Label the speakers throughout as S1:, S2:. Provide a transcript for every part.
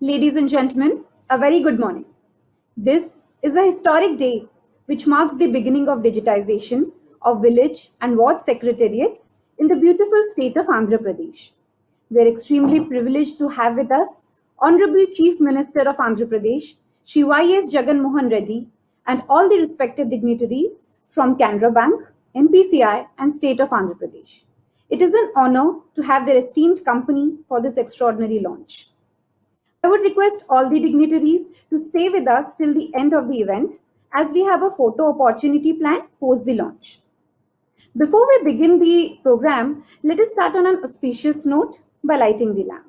S1: Ladies and gentlemen, a very good morning. This is a historic day which marks the beginning of digitization of village and ward secretariats in the beautiful state of Andhra Pradesh. We are extremely privileged to have with us Honorable Chief Minister of Andhra Pradesh, Shri Y.S. Jagan Mohan Reddy, and all the respected dignitaries from Canara Bank, NPCI, and State of Andhra Pradesh. It is an honor to have their esteemed company for this extraordinary launch. I would request all the dignitaries to stay with us till the end of the event as we have a photo opportunity planned post the launch. Before we begin the program, let us start on an auspicious note by lighting the lamp.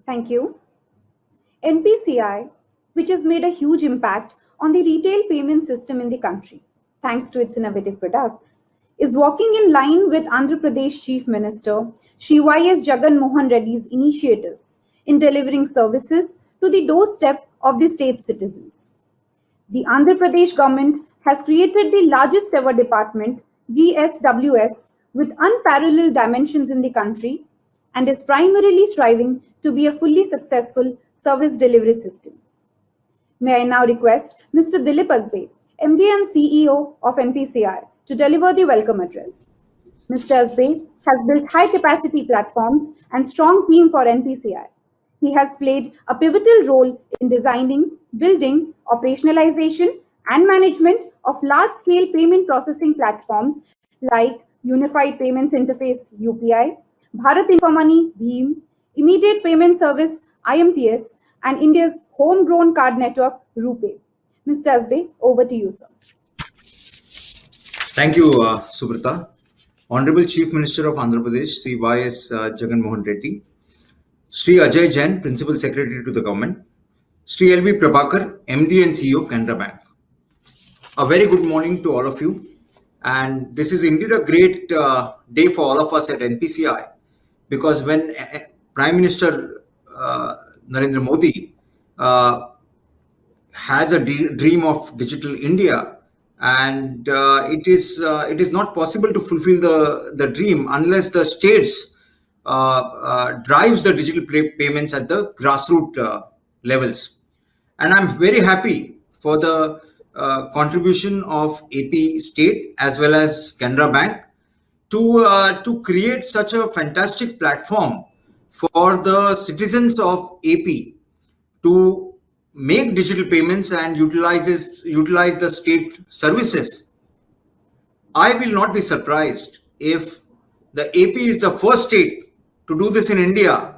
S1: Thank you. NPCI, which has made a huge impact on the retail payment system in the country, thanks to its innovative products, is walking in line with Andhra Pradesh Chief Minister Shri Y.S. Jagan Mohan Reddy's initiatives in delivering services to the doorstep of the state citizens. The Andhra Pradesh government has created the largest ever department, GSWS, with unparalleled dimensions in the country and is primarily striving to be a fully successful service delivery system. May I now request Mr. Dilip Asbe, MD and CEO of NPCI, to deliver the welcome address. Mr. Asbe has built high capacity platforms and strong team for NPCI. He has played a pivotal role in designing, building, operationalization, and management of large scale payment processing platforms like Unified Payments Interface UPI, Bharat InfoMoney BHIM, Immediate Payment Service IMPS, and India's homegrown card network RuPay. Mr. Asbe, over to you, sir.
S2: Thank you, Subrata. Honorable Chief Minister of Andhra Pradesh, Sri Y.S. Jagan Mohan Reddy, Sri Ajay Jain, Principal Secretary to the Government, Sri L.V. Prabhakar, MD and CEO, Canara Bank. A very good morning to all of you. And this is indeed a great day for all of us at NPCI, because when Prime Minister Narendra Modi has a dream of digital India, and it is not possible to fulfill the dream unless the states drives the digital payments at the grassroots levels. And I'm very happy for the contribution of AP State as well as Canara Bank to create such a fantastic platform for the citizens of AP to make digital payments and utilize the state services. I will not be surprised if the AP is the first state to do this in India,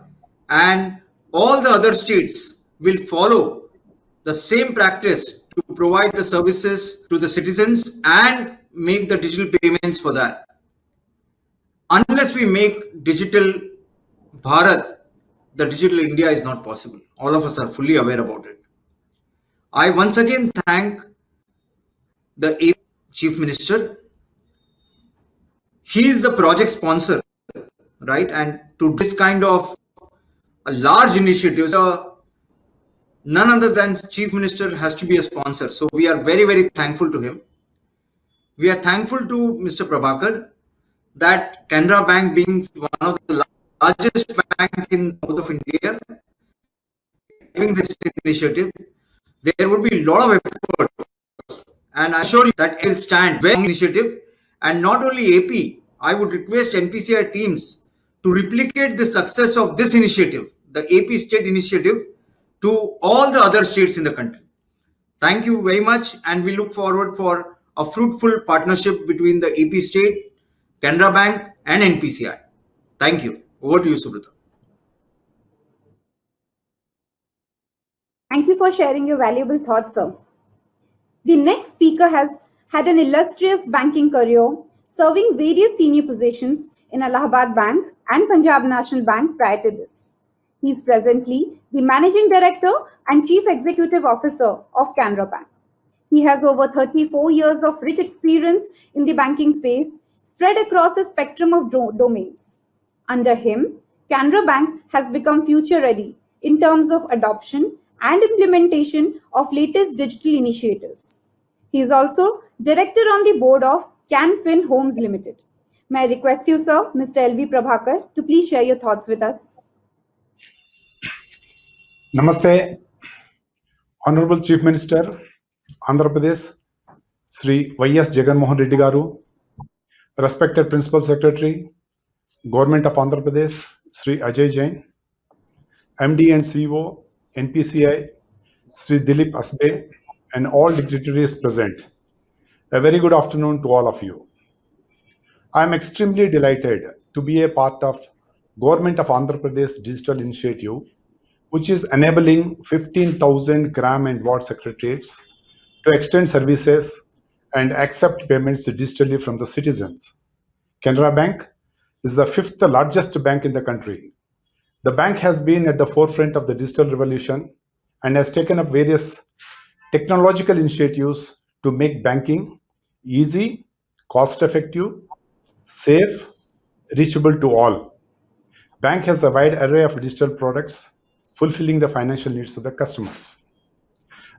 S2: and all the other states will follow the same practice to provide the services to the citizens and make the digital payments for that. Unless we make digital Bharat, the digital India is not possible. All of us are fully aware about it. I once again thank the AP Chief Minister. He is the project sponsor, right? And to this kind of a large initiative, none other than Chief Minister has to be a sponsor. So we are very, very thankful to him. We are thankful to Mr. Prabhakar that Canara Bank, being one of the largest bank in South of India, having this initiative, there would be a lot of effort, and I assure you that it will stand well initiative. And not only AP, I would request NPCI teams to replicate the success of this initiative, the AP state initiative, to all the other states in the country. Thank you very much, and we look forward for a fruitful partnership between the AP state, Canara Bank, and NPCI. Thank you. Over to you, Subrata.
S1: Thank you for sharing your valuable thoughts, sir. The next speaker has had an illustrious banking career, serving various senior positions in Allahabad Bank and Punjab National Bank prior to this. He is presently the Managing Director and Chief Executive Officer of Canara Bank. He has over 34 years of rich experience in the banking space, spread across a spectrum of domains. Under him, Canara Bank has become future ready in terms of adoption and implementation of latest digital initiatives. He is also director on the board of CanFin Homes Limited. May I request you, sir, Mr. L.V. Prabhakar, to please share your thoughts with us.
S3: Namaste, Honorable Chief Minister, Andhra Pradesh, Sri Y.S. Jagan Mohan Reddy Garu, respected Principal Secretary, Government of Andhra Pradesh, Sri Ajay Jain, MD and CEO, NPCI, Sri Dilip Asbe, and all dignitaries present. A very good afternoon to all of you. I am extremely delighted to be a part of Government of Andhra Pradesh Digital Initiative, which is enabling 15,000 gram and ward secretariats to extend services and accept payments digitally from the citizens. Canara Bank is the fifth largest bank in the country. The bank has been at the forefront of the digital revolution and has taken up various technological initiatives to make banking easy, cost-effective, safe, reachable to all. Bank has a wide array of digital products fulfilling the financial needs of the customers.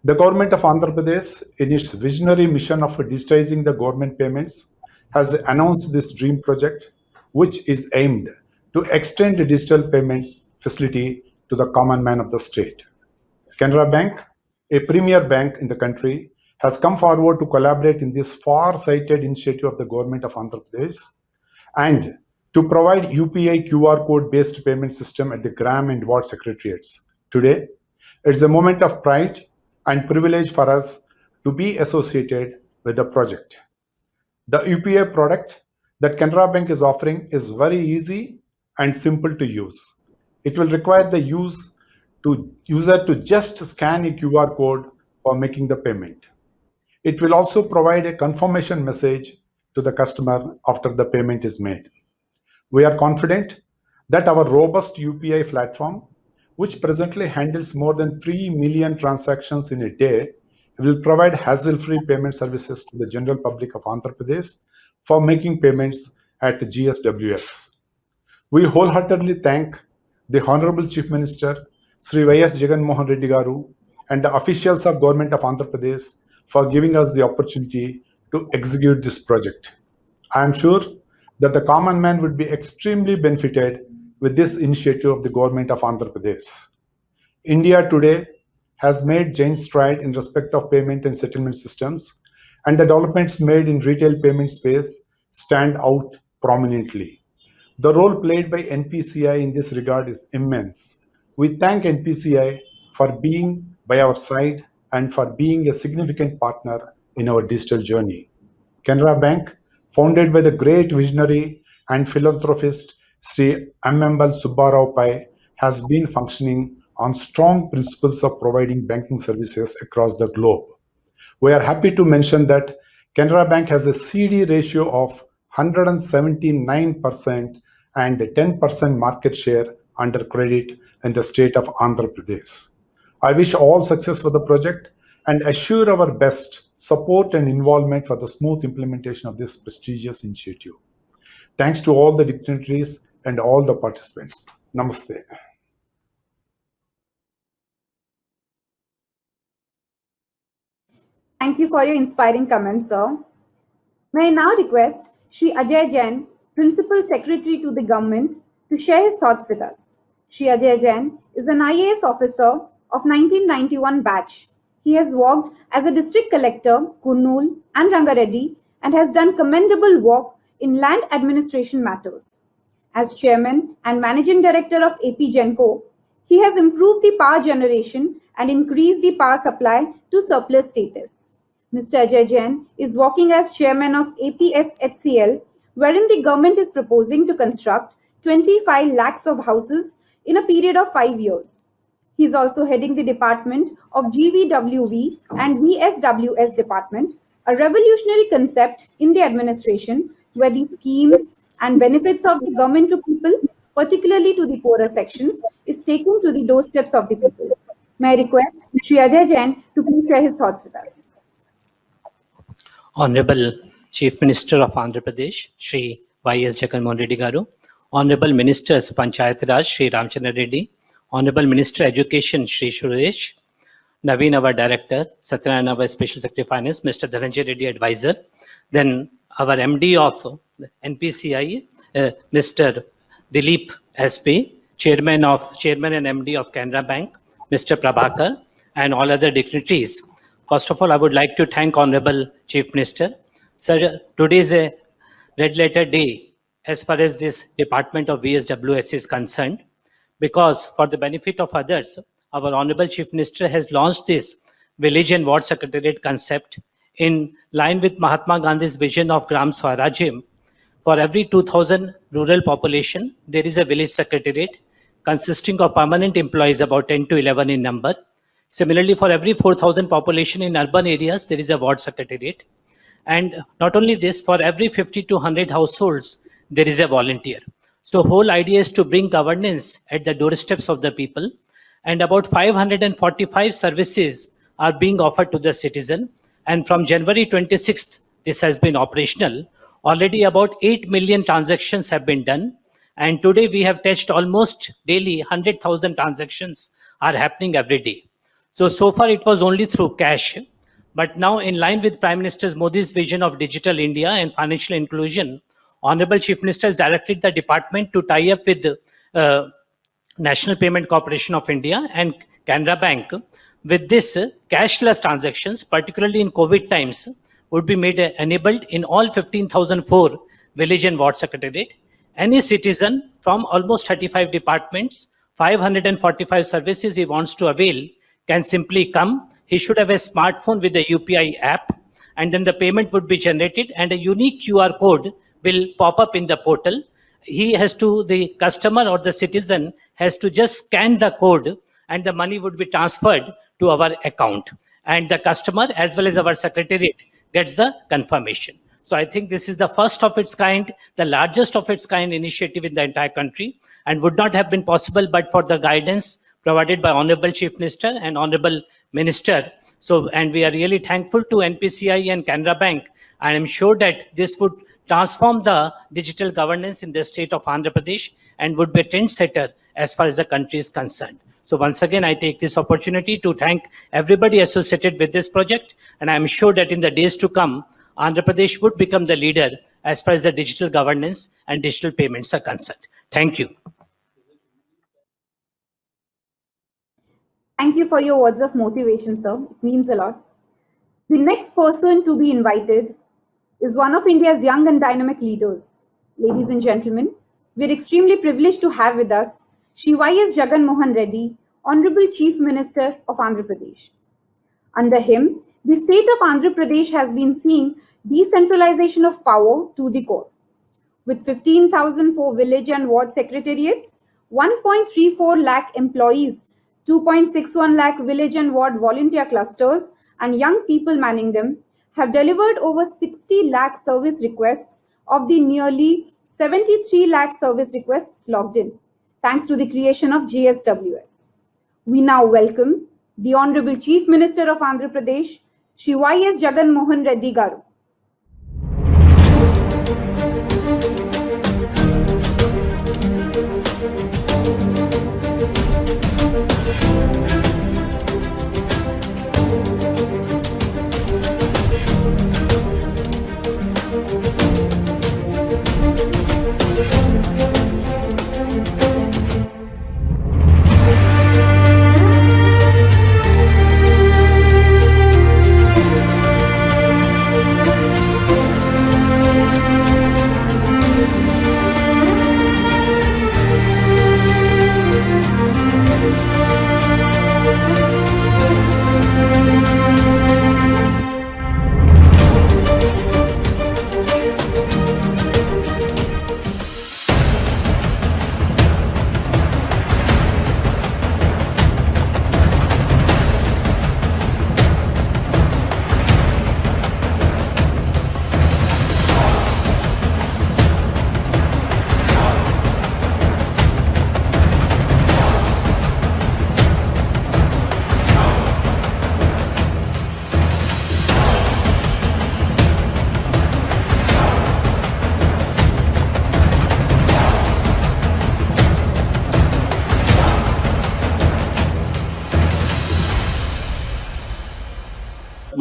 S3: The Government of Andhra Pradesh, in its visionary mission of digitizing the government payments, has announced this dream project, which is aimed to extend the digital payments facility to the common man of the state. Canara Bank, a premier bank in the country, has come forward to collaborate in this far-sighted initiative of the Government of Andhra Pradesh and to provide UPI QR code-based payment system at the gram and ward secretariats. Today, it's a moment of pride and privilege for us to be associated with the project. The UPI product that Canara Bank is offering is very easy and simple to use. It will require the user to just scan a QR code for making the payment. It will also provide a confirmation message to the customer after the payment is made. We are confident that our robust UPI platform, which presently handles more than 3 million transactions in a day, will provide hassle-free payment services to the general public of Andhra Pradesh for making payments at GSWS. We wholeheartedly thank the Honorable Chief Minister, Sri Y.S. Jagan Mohan Reddy Garu, and the officials of Government of Andhra Pradesh for giving us the opportunity to execute this project. I am sure that the common man would be extremely benefited with this initiative of the Government of Andhra Pradesh. India today has made giant stride in respect of payment and settlement systems, and the developments made in retail payment space stand out prominently. The role played by NPCI in this regard is immense. We thank NPCI for being by our side and for being a significant partner in our digital journey. Canara Bank, founded by the great visionary and philanthropist Sri M.M.L. Subbarao Pai, has been functioning on strong principles of providing banking services across the globe. We are happy to mention that Canara Bank has a CD ratio of 179% and 10% market share under credit in the state of Andhra Pradesh. I wish all success for the project and assure our best support and involvement for the smooth implementation of this prestigious initiative. Thanks to all the dignitaries and all the participants. Namaste.
S1: Thank you for your inspiring comments, sir. May I now request Shri Ajay Jain, Principal Secretary to the Government, to share his thoughts with us. Shri Ajay Jain is an IAS officer of 1991 batch. He has worked as a district collector, Kurnool and Rangareddy, and has done commendable work in land administration matters. As chairman and managing director of AP Genco, he has improved the power generation and increased the power supply to surplus status. Mr. Ajay Jain is working as chairman of APSHCL, wherein the government is proposing to construct 25 lakhs of houses in a period of 5 years. He is also heading the department of GVWV and VSWS department, a revolutionary concept in the administration where the schemes and benefits of the government to people, particularly to the poorer sections, is is taken to the doorsteps of the people. May I request Shri Ajay Jain to please share his thoughts with us.
S4: Honorable Chief Minister of Andhra Pradesh, Shri Y.S. Jagan Mohan Reddy Garu, Honorable Ministers Panchayat Raj, Shri Ramchandra Reddy, Honorable Minister Education, Shri Suresh, Naveen, our Director, Satyanarayana, our Special Secretary Finance, Mr. Dhananjay Reddy, Advisor, then our MD of NPCI, Mr. Dilip SP, Chairman and MD of Canara Bank, Mr. Prabhakar, and all other dignitaries. First of all, I would like to thank Honorable Chief Minister. Sir, today is a red letter day as far as this Department of VSWS is concerned, because for the benefit of others, our Honorable Chief Minister has launched this Village and Ward Secretariat concept in line with Mahatma Gandhi's vision of Gram Swarajyam. For every 2,000 rural population, there is a village secretariat consisting of permanent employees about 10 to 11 in number. Similarly, for every 4,000 population in urban areas, there is a ward secretariat. And not only this, for every 50 to 100 households, there is a volunteer. So whole idea is to bring governance at the doorsteps of the people. And about 545 services are being offered to the citizen. And from January 26th, this has been operational. Already about 8 million transactions have been done. And today we have touched almost daily 100,000 transactions are happening every day. So far it was only through cash. But now, in line with Prime Minister Modi's vision of digital India and financial inclusion, Honorable Chief Minister has directed the department to tie up with National Payment Corporation of India and Canara Bank. With this, cashless transactions, particularly in COVID times, would be made enabled in all 15,004 village and ward secretariat. Any citizen from almost 35 departments, 545 services he wants to avail, can simply come. He should have a smartphone with the UPI app, and then the payment would be generated and a unique QR code will pop up in the portal. The customer or the citizen has to just scan the code and the money would be transferred to our account. And the customer as well as our secretariat gets the confirmation. So I think this is the first of its kind, the largest of its kind initiative in the entire country, and would not have been possible but for the guidance provided by Honorable Chief Minister and Honorable Minister. And we are really thankful to NPCI and Canara Bank. I am sure that this would transform the digital governance in the state of Andhra Pradesh and would be a trendsetter as far as the country is concerned. So once again, I take this opportunity to thank everybody associated with this project. And I am sure that in the days to come, Andhra Pradesh would become the leader as far as the digital governance and digital payments are concerned. Thank you.
S1: Thank you for your words of motivation, sir. It means a lot. The next person to be invited is one of India's young and dynamic leaders. Ladies and gentlemen, we're extremely privileged to have with us Shri Y.S. Jagan Mohan Reddy, Honorable Chief Minister of Andhra Pradesh. Under him, the state of Andhra Pradesh has been seeing decentralization of power to the core. With 15,004 village and ward secretariats, 1.34 lakh employees, 2.61 lakh village and ward volunteer clusters, and young people manning them, have delivered over 60 lakh service requests of the nearly 73 lakh service requests logged in, thanks to the creation of GSWS. We now welcome the Honorable Chief Minister of Andhra Pradesh, Shri Y.S. Jagan Mohan Reddy Garu.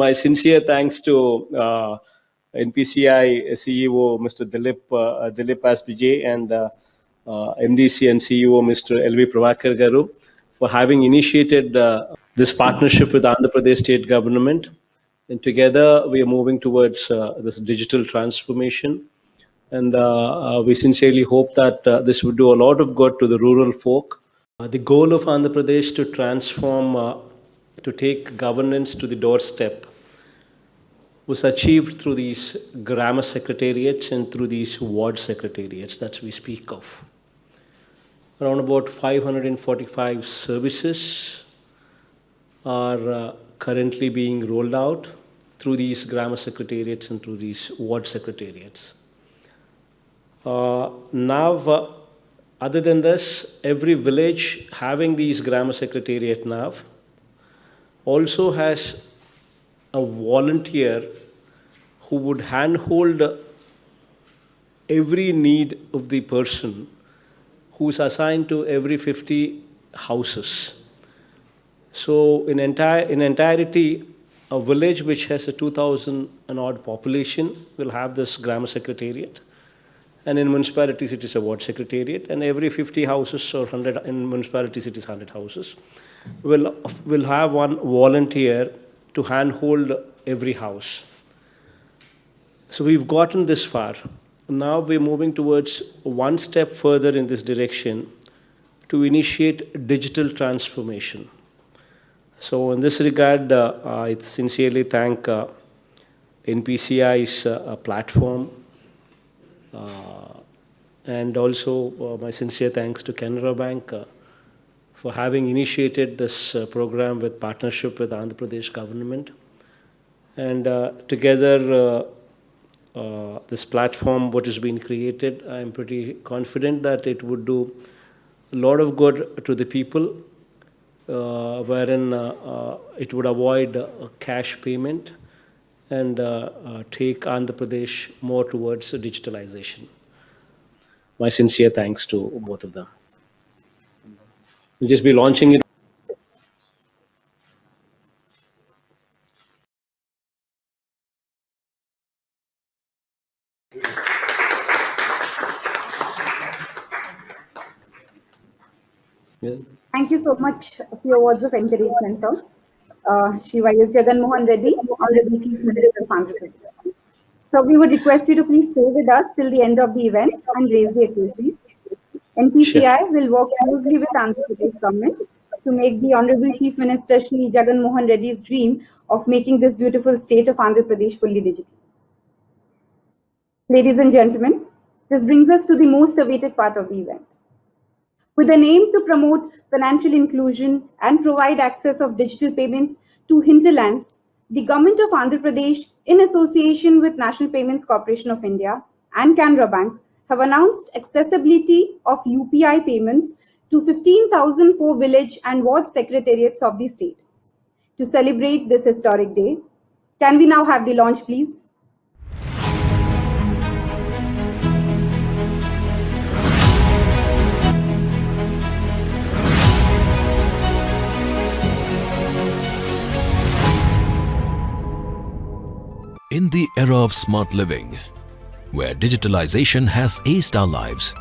S5: my sincere thanks to NPCI CEO Mr. Dilip Asbijay and MDC and CEO Mr. LV Prabhakar Garu for having initiated this partnership with Andhra Pradesh state government. And together we are moving towards this digital transformation. And we sincerely hope that this would do a lot of good to the rural folk. The goal of Andhra Pradesh to transform, to take governance to the doorstep was achieved through these grammar secretariats and through these ward secretariats that we speak of. Around about 545 services are currently being rolled out through these grammar secretariats and through these ward secretariats. Now, other than this, every village having these grammar secretariat now also has a volunteer who would handhold every need of the person who's assigned to every 50 houses. So in entirety, a village which has a 2,000 and odd population will have this grammar secretariat. And in municipalities, it is a ward secretariat. And every 50 houses or 100, in municipalities, it is 100 houses, will have one volunteer to handhold every house. So we've gotten this far. Now we're moving towards one step further in this direction to initiate digital transformation. So in this regard, I sincerely thank NPCI's platform, and also my sincere thanks to Canara Bank for having initiated this program with partnership with Andhra Pradesh government. And together, this platform, what has been created, I'm pretty confident that it would do a lot of good to the people, wherein it would avoid cash payment and take Andhra Pradesh more towards digitalization. My sincere thanks to both of them. We'll just be launching it. Yeah.
S1: Thank you so much for your words of encouragement, sir. Shri Y.S. Jagan Mohan Reddy, Honorable Chief Minister of Andhra Pradesh. So we would request you to please stay with us till the end of the event and raise the occasion. NPCI will work closely with Andhra Pradesh government to make the Honorable Chief Minister Shri Jagan Mohan Reddy's dream of making this beautiful state of Andhra Pradesh fully digital. Ladies and gentlemen, this brings us to the most awaited part of the event. With an aim to promote financial inclusion and provide access of digital payments to hinterlands, the Government of Andhra Pradesh, in association with National Payments Corporation of India and Canara Bank, have announced accessibility of UPI payments to 15,004 village and ward secretariats of the state. To celebrate this historic day, can we now have the launch, please?
S6: In the era of smart living, where digitalization has aced our lives,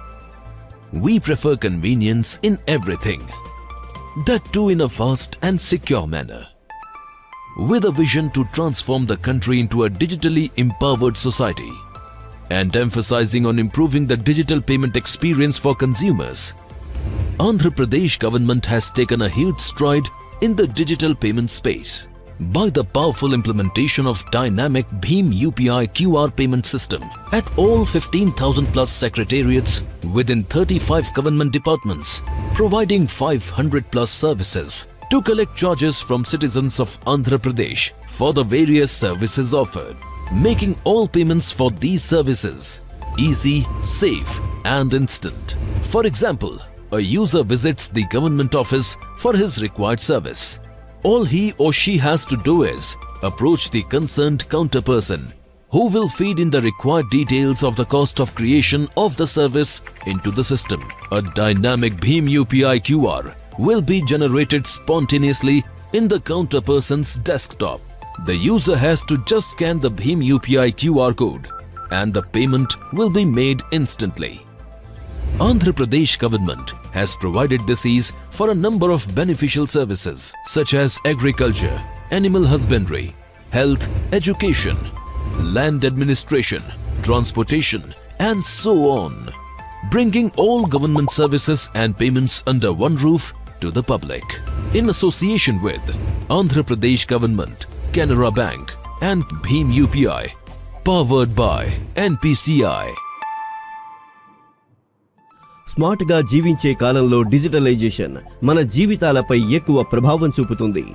S6: we prefer convenience in everything. That too in a fast and secure manner. With a vision to transform the country into a digitally empowered society and emphasizing on improving the digital payment experience for consumers, Andhra Pradesh government has taken a huge stride in the digital payment space by the powerful implementation of dynamic Bhim UPI QR payment system at all 15,000 plus secretariats within 35 government departments, providing 500 plus services to collect charges from citizens of Andhra Pradesh for the various services offered, making all payments for these services easy, safe and instant. For example, a user visits the government office for his required service. All he or she has to do is approach the concerned counter person, who will feed in the required details of the cost of creation of the service into the system. A dynamic Bhim UPI QR will be generated spontaneously in the counter person's desktop, The user has to just scan the Bhim UPI QR code and the payment will be made instantly. Andhra Pradesh government has provided this ease for a number of beneficial services such as agriculture, animal husbandry, health, education, land administration, transportation and so on, bringing all government services and payments under one roof to the public. In association with Andhra Pradesh government, Canara Bank and Bhim UPI, powered by NPCI.
S7: Smart గా జీవించే కాలంలో digitalisation మన జీవితాలపై ఎక్కువ ప్రభావం చూపుతుంది.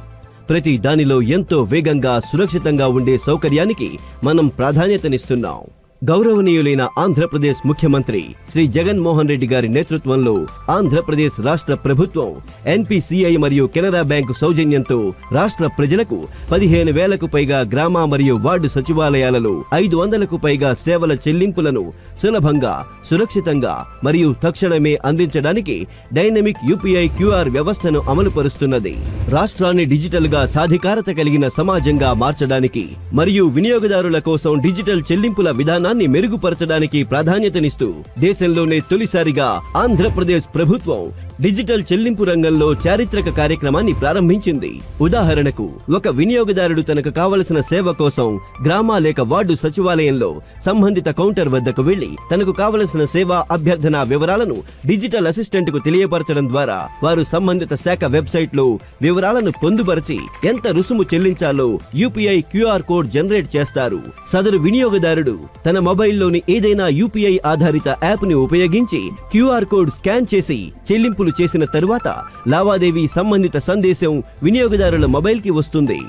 S7: ప్రతి దానిలో ఎంతో వేగంగా సురక్షితంగా ఉండే సౌకర్యానికి మనం ప్రాధాన్యతనిస్తున్నాం. గౌరవనీయులైన ఆంధ్రప్రదేశ్ ముఖ్యమంత్రి శ్రీ జగన్మోహన్ రెడ్డి గారి నేతృత్వంలో ఆంధ్రప్రదేశ్ రాష్ట్ర ప్రభుత్వం ఎన్పిసిఐ మరియు కెనరా బ్యాంకు సౌజన్యంతో రాష్ట్ర ప్రజలకు 15,000కు పైగా గ్రామ మరియు వార్డు సచివాలయాలలో 500కు పైగా సేవల చెల్లింపులను సులభంగా, సురక్షితంగా మరియు తక్షణమే అందించడానికి డైనమిక్ యూపీఐ క్యూఆర్ వ్యవస్థను అమలుపరుస్తున్నది. రాష్ట్రాన్ని డిజిటల్ గా సాధికారత కలిగిన సమాజంగా మార్చడానికి మరియు వినియోగదారుల కోసం డిజిటల్ చెల్లింపుల విధానాన్ని మెరుగుపరచడానికి ప్రాధాన్యతనిస్తూ దేశంలోనే తొలిసారిగా ఆంధ్రప్రదేశ్ ప్రభుత్వం డిజిటల్ చెల్లింపు రంగంలో చారిత్రక కార్యక్రమాన్ని ప్రారంభించింది. ఉదాహరణకు, ఒక వినియోగదారుడు తనకు కావలసిన సేవ కోసం గ్రామ లేక వార్డు సచివాలయంలో సంబంధిత కౌంటర్ వద్దకు వెళ్లి తనకు కావలసిన సేవా అభ్యర్థన వివరాలను డిజిటల్ అసిస్టెంట్ కు తెలియపరచడం ద్వారా వారు సంబంధిత శాఖ వెబ్సైట్ లో వివరాలను పొందుపరిచి ఎంత రుసుము చెల్లించాలో యూపీఐ క్యూఆర్ కోడ్ జనరేట్ చేస్తారు. సదరు వినియోగదారుడు తన మొబైల్లోని ఏదైనా యూపీఐ ఆధారిత యాప్ ని ఉపయోగించి క్యూఆర్ కోడ్ స్కాన్ చేసి చెల్లింపులు చేసిన తరువాత లావాదేవీ సంబంధిత సందేశం వినియోగదారుల మొబైల్ కి వస్తుంది.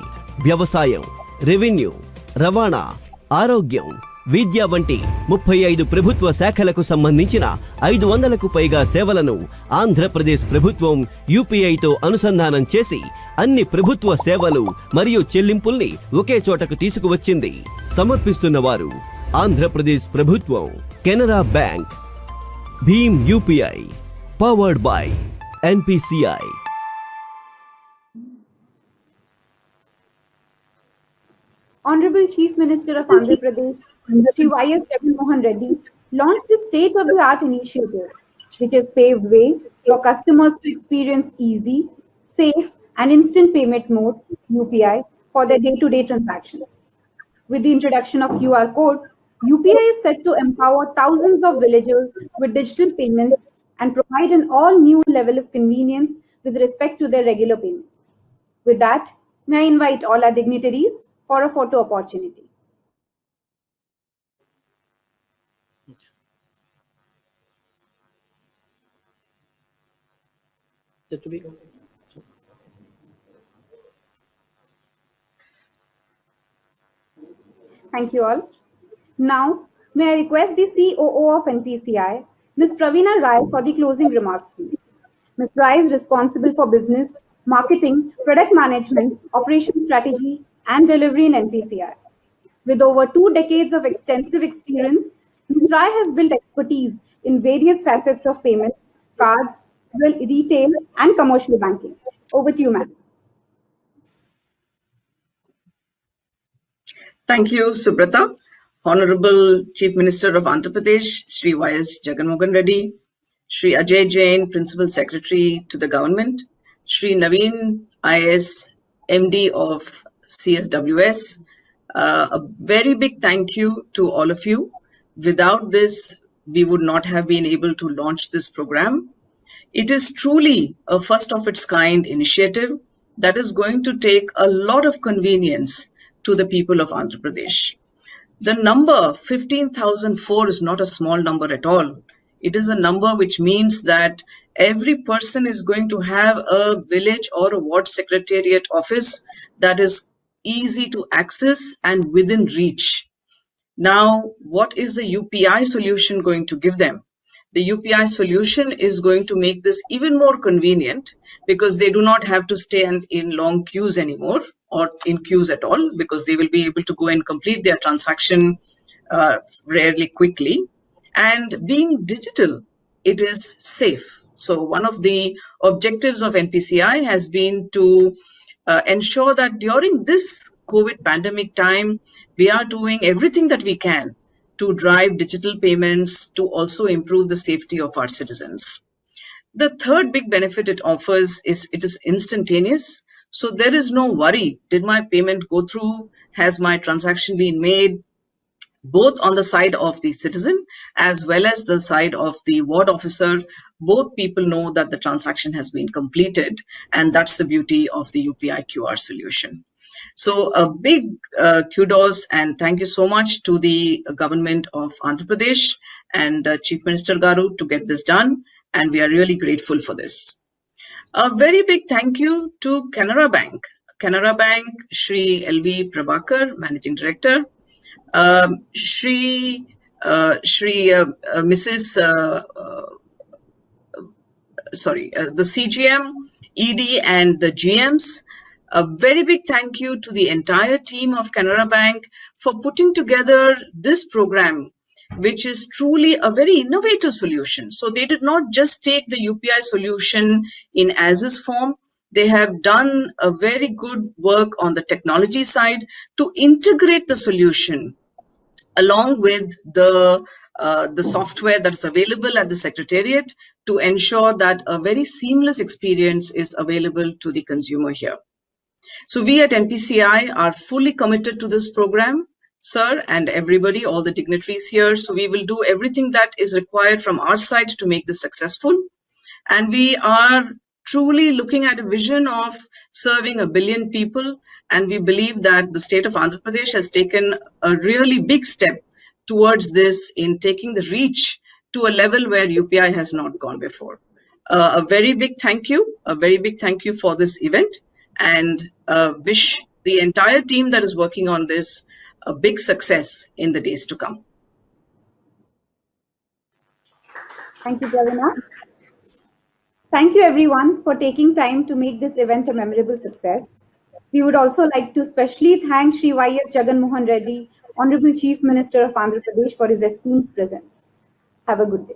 S7: వ్యవసాయం, రెవెన్యూ, రవాణా, ఆరోగ్యం, విద్య వంటి 35 ప్రభుత్వ శాఖలకు సంబంధించిన 500కు పైగా సేవలను ఆంధ్రప్రదేశ్ ప్రభుత్వం యూపీఐతో అనుసంధానం చేసి అన్ని ప్రభుత్వ సేవలు మరియు చెల్లింపుల్ని ఒకే చోటకు తీసుకువచ్చింది. సమర్పిస్తున్నవారు ఆంధ్రప్రదేశ్ ప్రభుత్వం, కెనరా బ్యాంక్, భీమ్ UPI, powered by NPCI.
S1: Honorable Chief Minister of Andhra Pradesh, Shri Y.S. Jaganmohan Reddy, launched this state-of-the-art initiative, which has paved way for customers to experience easy, safe, and instant payment mode (UPI) for their day-to-day transactions. With the introduction of QR code, UPI is set to empower thousands of villagers with digital payments and provide an all-new level of convenience with respect to their regular payments. With that, may I invite all our dignitaries for a photo opportunity. Thank you all. Now, may I request the COO of NPCI, Ms. Praveena Rai, for the closing remarks, please. Ms. Rai is responsible for business, marketing, product management, operation strategy, and delivery in NPCI. With over 2 decades of extensive experience, Ms. Rai has built expertise in various facets of payments, cards, retail, and commercial banking. Over to you, ma'am.
S8: Thank you, Subrata. Honorable Chief Minister of Andhra Pradesh, Shri Y.S. Jaganmohan Reddy, Shri Ajay Jain, Principal Secretary to the Government, Shri Naveen IS, MD of CSWS, a very big thank you to all of you. Without this, we would not have been able to launch this program. It is truly a first of its kind initiative that is going to take a lot of convenience to the people of Andhra Pradesh. The number 15,004 is not a small number at all. It is a number which means that every person is going to have a village or a ward secretariat office that is easy to access and within reach. Now, what is the UPI solution going to give them? The UPI solution is going to make this even more convenient because they do not have to stand in long queues anymore or in queues at all, because they will be able to go and complete their transaction rarely quickly. And being digital, it is safe. So one of the objectives of NPCI has been to ensure that during this COVID pandemic time, we are doing everything that we can to drive digital payments to also improve the safety of our citizens. The third big benefit it offers is it is instantaneous. So there is no worry. Did my payment go through? Has my transaction been made? Both on the side of the citizen as well as the side of the ward officer, both people know that the transaction has been completed. And that's the beauty of the UPI QR solution. So a big kudos and thank you so much to the government of Andhra Pradesh and Chief Minister Garu to get this done. And we are really grateful for this. A very big thank you to Canara Bank. Canara Bank, Shri LV Prabhakar, Managing Director. Mrs. The CGM, ED, and the GMs. A very big thank you to the entire team of Canara Bank for putting together this program, which is truly a very innovative solution. So they did not just take the UPI solution in as-is form. They have done a very good work on the technology side to integrate the solution along with the software that's available at the Secretariat to ensure that a very seamless experience is available to the consumer here. So we at NPCI are fully committed to this program, sir, and everybody, all the dignitaries here. So we will do everything that is required from our side to make this successful. And we are truly looking at a vision of serving 1 billion people. And we believe that the state of Andhra Pradesh has taken a really big step towards this in taking the reach to a level where UPI has not gone before. A very big thank you for this event, and wish the entire team that is working on this a big success in the days to come.
S1: Thank you, Pravina. Thank you everyone for taking time to make this event a memorable success. We would also like to specially thank Shri Y.S. Jagan Mohan Reddy, Honorable Chief Minister of Andhra Pradesh, for his esteemed presence. Have a good day.